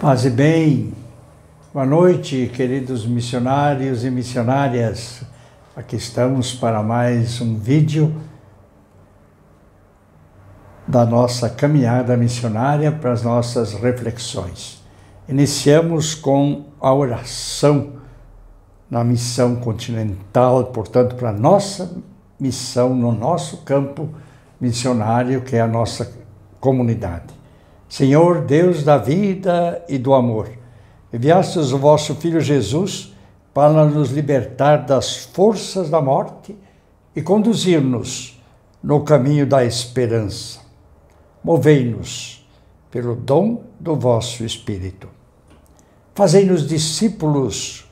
Paz e bem, boa noite, queridos missionários e missionárias. Aqui estamos para mais um vídeo da nossa caminhada missionária para as nossas reflexões. Iniciamos com a oração na missão continental, portanto, para a nossa missão no nosso campo missionário, que é a nossa comunidade. Senhor, Deus da vida e do amor, enviastes o vosso Filho Jesus para nos libertar das forças da morte e conduzir-nos no caminho da esperança. Movei-nos pelo dom do vosso Espírito. Fazei-nos discípulos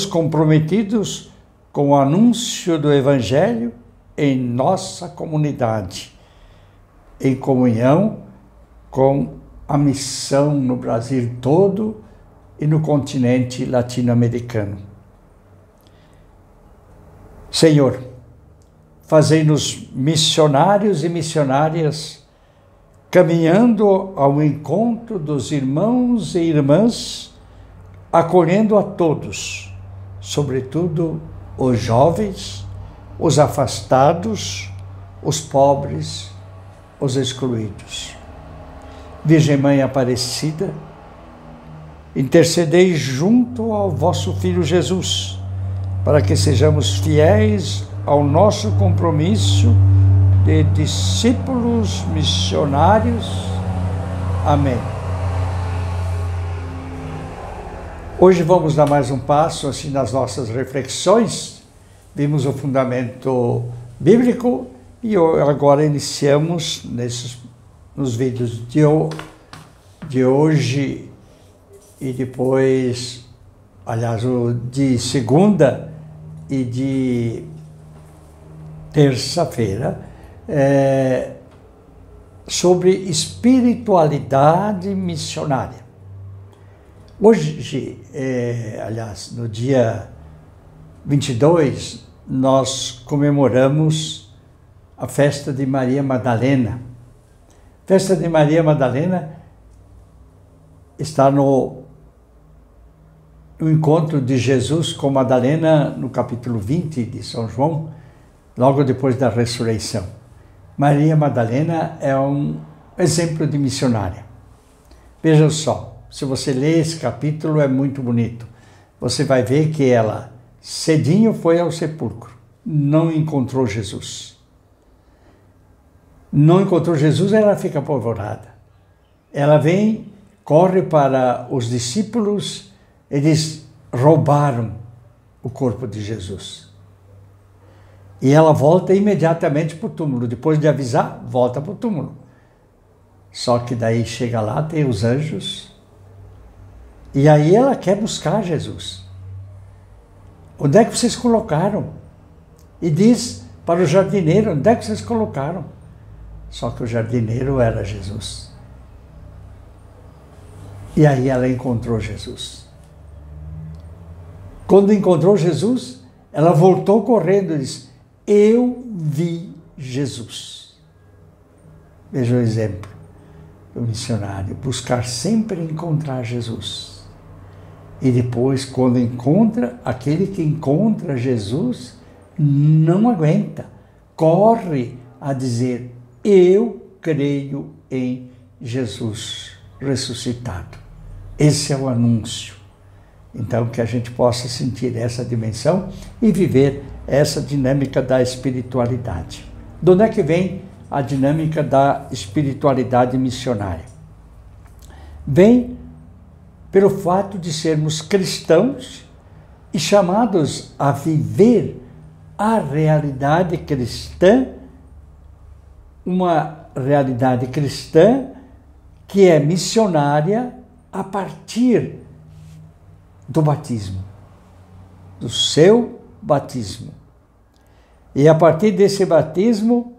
comprometidos com o anúncio do Evangelho em nossa comunidade, em comunhão com a missão no Brasil todo e no continente latino-americano. Senhor, fazei-nos missionários e missionárias, caminhando ao encontro dos irmãos e irmãs, acolhendo a todos, sobretudo os jovens, os afastados, os pobres, os excluídos. Virgem Mãe Aparecida, intercedei junto ao vosso Filho Jesus, para que sejamos fiéis ao nosso compromisso de discípulos missionários. Amém. Hoje vamos dar mais um passo assim nas nossas reflexões. Vimos o fundamento bíblico e agora iniciamos nos vídeos de hoje e depois, aliás, o de segunda e de terça-feira, sobre espiritualidade missionária. Hoje, aliás, no dia 22, nós comemoramos a festa de Maria Madalena. A festa de Maria Madalena está no encontro de Jesus com Madalena no capítulo 20 de São João, logo depois da ressurreição. Maria Madalena é um exemplo de missionária. Vejam só, se você ler esse capítulo é muito bonito. Você vai ver que ela cedinho foi ao sepulcro, não encontrou Jesus. Não encontrou Jesus, ela fica apavorada. Ela vem, corre para os discípulos, eles roubaram o corpo de Jesus. E ela volta imediatamente para o túmulo. Depois de avisar, volta para o túmulo. Só que daí chega lá, tem os anjos, e aí ela quer buscar Jesus. Onde é que vocês colocaram? E diz para o jardineiro, onde é que vocês colocaram? Só que o jardineiro era Jesus. E aí ela encontrou Jesus. Quando encontrou Jesus, ela voltou correndo e disse: eu vi Jesus. Veja o exemplo do missionário, buscar sempre encontrar Jesus. E depois, quando encontra, aquele que encontra Jesus, não aguenta, corre a dizer: eu creio em Jesus ressuscitado. Esse é o anúncio. Então, que a gente possa sentir essa dimensão e viver essa dinâmica da espiritualidade. De onde é que vem a dinâmica da espiritualidade missionária? Vem pelo fato de sermos cristãos e chamados a viver a realidade cristã, uma realidade cristã que é missionária a partir do batismo, do seu batismo. E a partir desse batismo,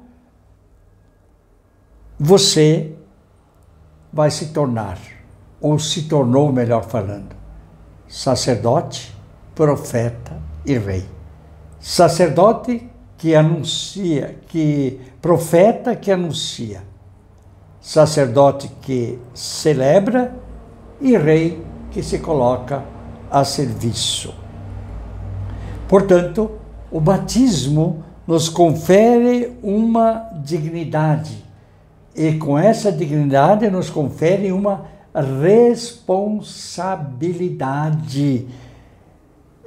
você vai se tornar, ou se tornou, melhor falando, sacerdote, profeta e rei. Sacerdote que anuncia, profeta que anuncia. sacerdote que celebra e rei que se coloca a serviço. Portanto, o batismo nos confere uma dignidade, e com essa dignidade nos confere uma responsabilidade.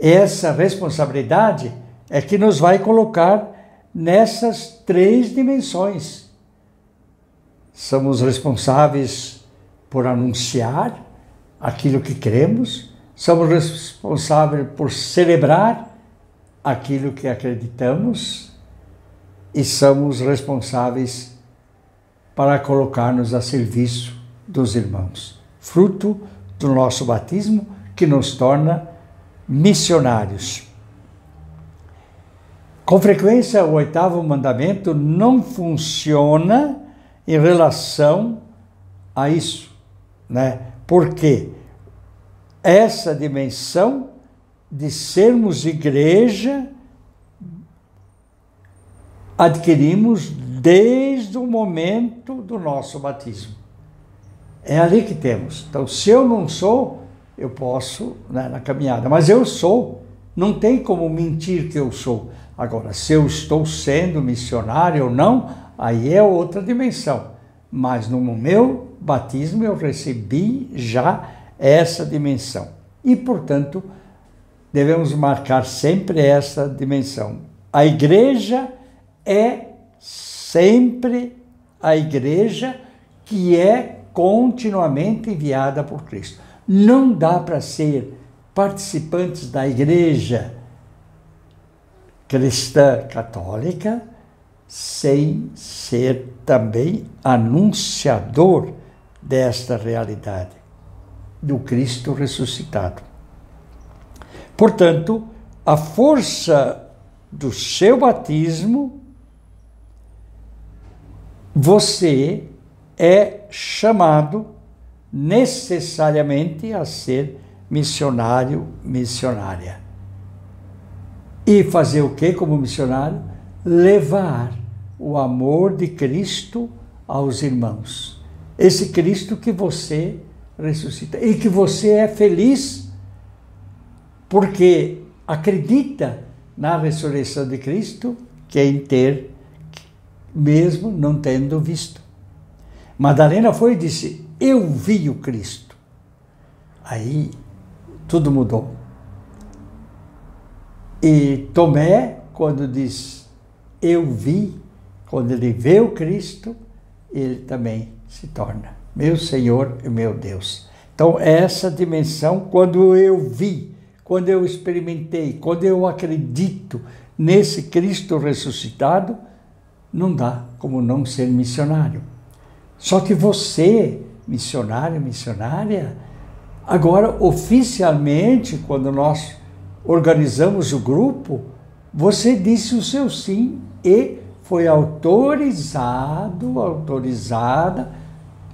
Essa responsabilidade é que nos vai colocar nessas 3 dimensões. Somos responsáveis por anunciar aquilo que cremos, somos responsáveis por celebrar aquilo que acreditamos e somos responsáveis para colocar-nos a serviço dos irmãos, fruto do nosso batismo que nos torna missionários. Com frequência, o 8º mandamento não funciona em relação a isso, né? Porque essa dimensão de sermos igreja adquirimos desde o momento do nosso batismo. É ali que temos. Então, se eu não sou, eu posso, né, na caminhada, mas eu sou. Não tem como mentir que eu sou. Agora, se eu estou sendo missionário ou não, aí é outra dimensão. Mas no meu batismo eu recebi já essa dimensão. E, portanto, devemos marcar sempre essa dimensão. A igreja é sempre a igreja que é continuamente enviada por Cristo. Não dá para ser participantes da igreja cristã católica sem ser também anunciador desta realidade, do Cristo ressuscitado. Portanto, a força do seu batismo, você é chamado necessariamente a ser missionário, missionária. E fazer o que como missionário? Levar o amor de Cristo aos irmãos. Esse Cristo que você ressuscita e que você é feliz porque acredita na ressurreição de Cristo, que é em ter, mesmo não tendo visto. Madalena foi e disse: eu vi o Cristo. Aí tudo mudou. E Tomé, quando diz eu vi, quando ele vê o Cristo, ele também se torna meu Senhor e meu Deus. Então, essa dimensão, quando eu vi, quando eu experimentei, quando eu acredito nesse Cristo ressuscitado, não dá como não ser missionário. Só que você, missionário, missionária, agora oficialmente, quando nós organizamos o grupo, você disse o seu sim e foi autorizada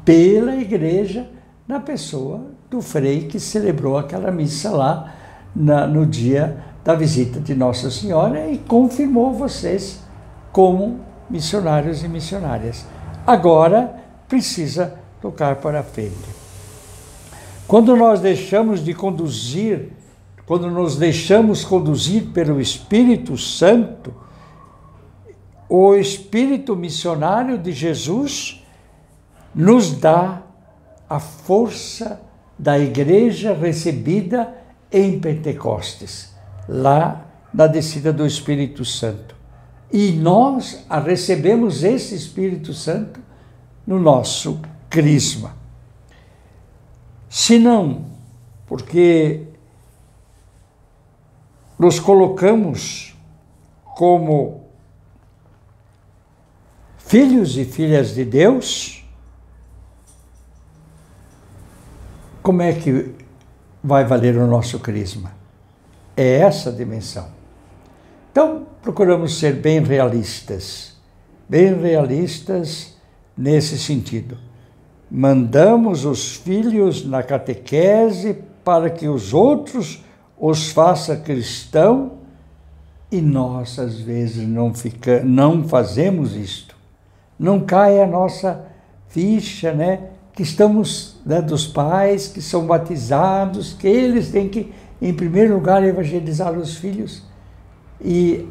pela igreja na pessoa do frei que celebrou aquela missa lá no dia da visita de Nossa Senhora e confirmou vocês como missionários e missionárias. Agora precisa tocar para frente. Quando nós deixamos de conduzir, quando nos deixamos conduzir pelo Espírito Santo, o Espírito missionário de Jesus nos dá a força da igreja recebida em Pentecostes, lá na descida do Espírito Santo. E nós recebemos esse Espírito Santo no nosso crisma. Se não, porque nos colocamos como filhos e filhas de Deus, como é que vai valer o nosso crisma? É essa a dimensão. Então, procuramos ser bem realistas nesse sentido. Mandamos os filhos na catequese para que os outros os faça cristão e nós, às vezes, não fazemos isto. Não cai a nossa ficha, né, que estamos, né, dos pais que são batizados, que eles têm que, em primeiro lugar, evangelizar os filhos. E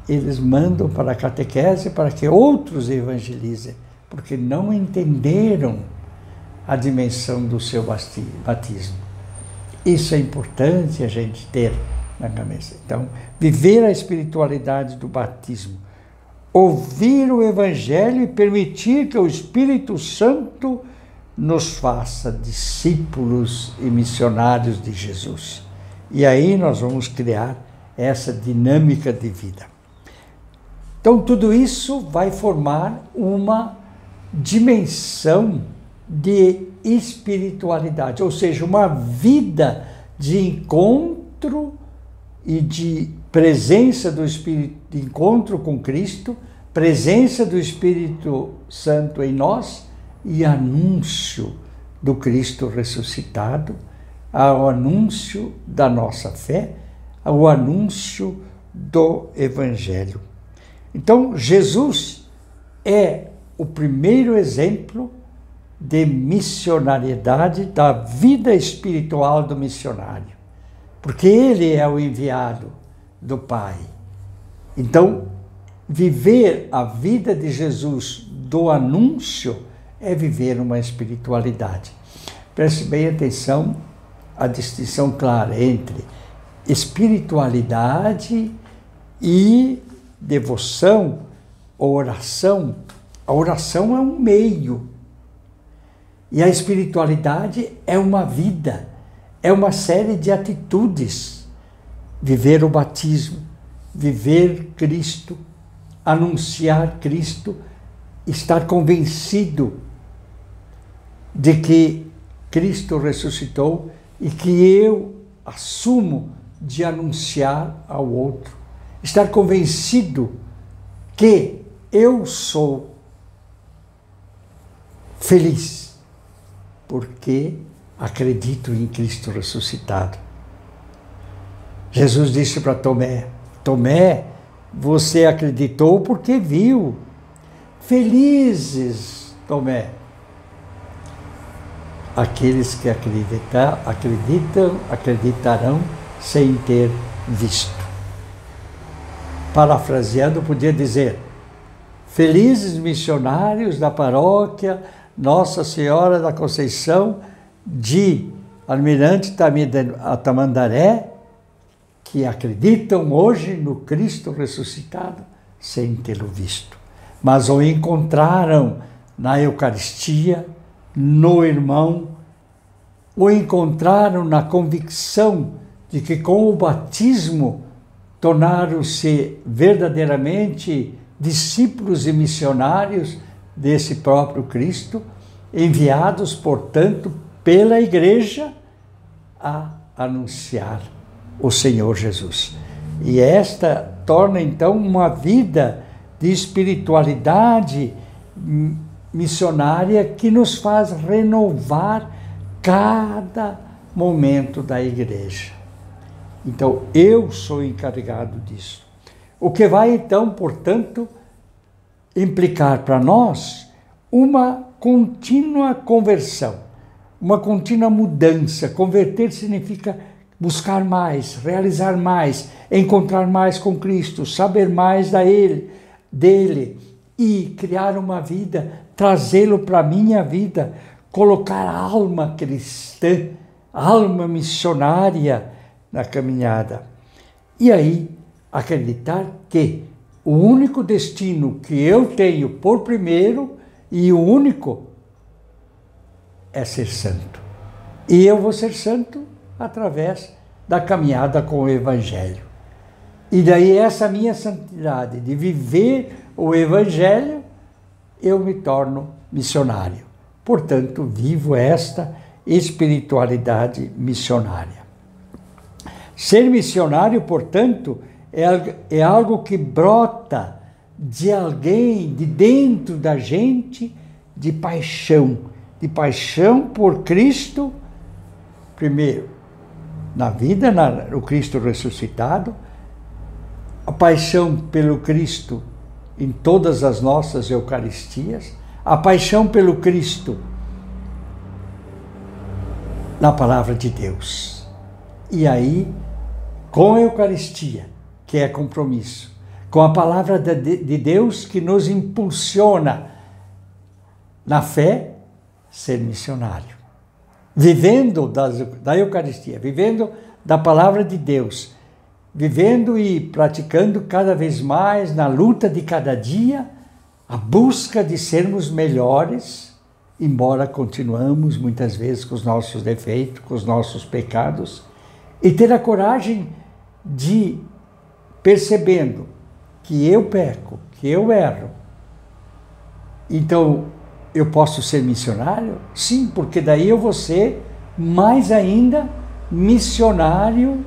eles mandam para a catequese para que outros evangelizem, porque não entenderam a dimensão do seu batismo. Isso é importante a gente ter na cabeça. Então, viver a espiritualidade do batismo, ouvir o Evangelho e permitir que o Espírito Santo nos faça discípulos e missionários de Jesus. E aí nós vamos criar essa dinâmica de vida. Então, tudo isso vai formar uma dimensão de espiritualidade, ou seja, uma vida de encontro e de presença do Espírito, de encontro com Cristo, presença do Espírito Santo em nós e anúncio do Cristo ressuscitado, ao anúncio da nossa fé, ao anúncio do Evangelho. Então, Jesus é o primeiro exemplo de missionariedade, da vida espiritual do missionário, porque ele é o enviado do Pai. Então, viver a vida de Jesus do anúncio é viver uma espiritualidade. Preste bem atenção à distinção clara entre espiritualidade e devoção ou oração. A oração é um meio. E a espiritualidade é uma vida, é uma série de atitudes. Viver o batismo, viver Cristo, anunciar Cristo, estar convencido de que Cristo ressuscitou e que eu assumo de anunciar ao outro. Estar convencido que eu sou feliz porque acredito em Cristo ressuscitado. Jesus disse para Tomé: Tomé, você acreditou porque viu. Felizes, Tomé, aqueles que acreditarão sem ter visto. Parafraseando, podia dizer: felizes missionários da paróquia Nossa Senhora da Conceição de Almirante Tamandaré, que acreditam hoje no Cristo ressuscitado sem tê-lo visto, mas o encontraram na Eucaristia, no irmão, o encontraram na convicção de que com o batismo tornaram-se verdadeiramente discípulos e missionários desse próprio Cristo, enviados, portanto, pela Igreja a anunciar o Senhor Jesus. E esta torna, então, uma vida de espiritualidade missionária que nos faz renovar cada momento da Igreja. Então, eu sou encarregado disso. O que vai, então, portanto, implicar para nós uma contínua conversão, uma contínua mudança. Converter significa buscar mais, realizar mais, encontrar mais com Cristo, saber mais dele e criar uma vida, trazê-lo para a minha vida, colocar a alma cristã, a alma missionária na caminhada. E aí, acreditar que o único destino que eu tenho por primeiro e o único é ser santo. E eu vou ser santo através da caminhada com o Evangelho. E daí essa minha santidade de viver o Evangelho, eu me torno missionário. Portanto, vivo esta espiritualidade missionária. Ser missionário, portanto, é algo que brota de alguém, de dentro da gente, de paixão por Cristo, primeiro, na vida, no Cristo ressuscitado, a paixão pelo Cristo em todas as nossas Eucaristias, a paixão pelo Cristo na palavra de Deus. E aí, com a Eucaristia, que é compromisso, com a palavra de Deus que nos impulsiona na fé, ser missionário. Vivendo da Eucaristia, vivendo da palavra de Deus, vivendo e praticando cada vez mais na luta de cada dia, a busca de sermos melhores, embora continuamos muitas vezes com os nossos defeitos, com os nossos pecados, e ter a coragem de, percebendo que eu peco, que eu erro, então eu posso ser missionário? Sim, porque daí eu vou ser mais ainda missionário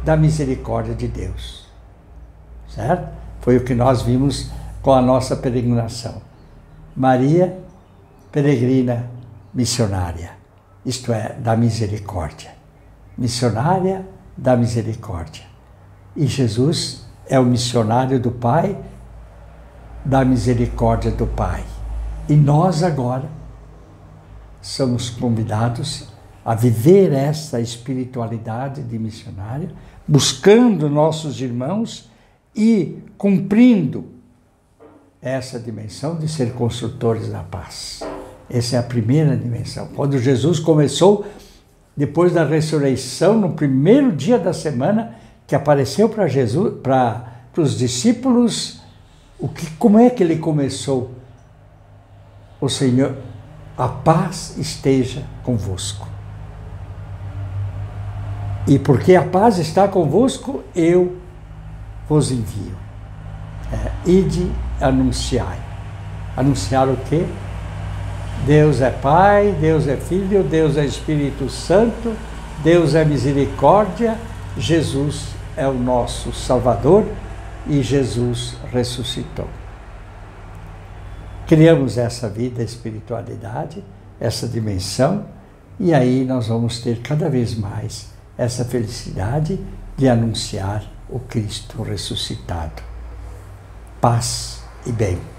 da misericórdia de Deus. Certo? Foi o que nós vimos com a nossa peregrinação. Maria, peregrina missionária, isto é, da misericórdia. Missionária da misericórdia. E Jesus é o missionário do Pai, da misericórdia do Pai. E nós agora somos convidados a viver essa espiritualidade de missionário, buscando nossos irmãos e cumprindo essa dimensão de ser construtores da paz. Essa é a primeira dimensão. Quando Jesus começou, depois da ressurreição, no primeiro dia da semana, que apareceu para Jesus, para os discípulos, como é que ele começou? O Senhor, a paz esteja convosco. E porque a paz está convosco, eu vos envio. Ide anunciai. Anunciar o quê? Deus é Pai, Deus é Filho, Deus é Espírito Santo, Deus é misericórdia, Jesus é o nosso Salvador e Jesus ressuscitou. Criamos essa vida, espiritualidade, essa dimensão, e aí nós vamos ter cada vez mais essa felicidade de anunciar o Cristo ressuscitado. Paz e bem.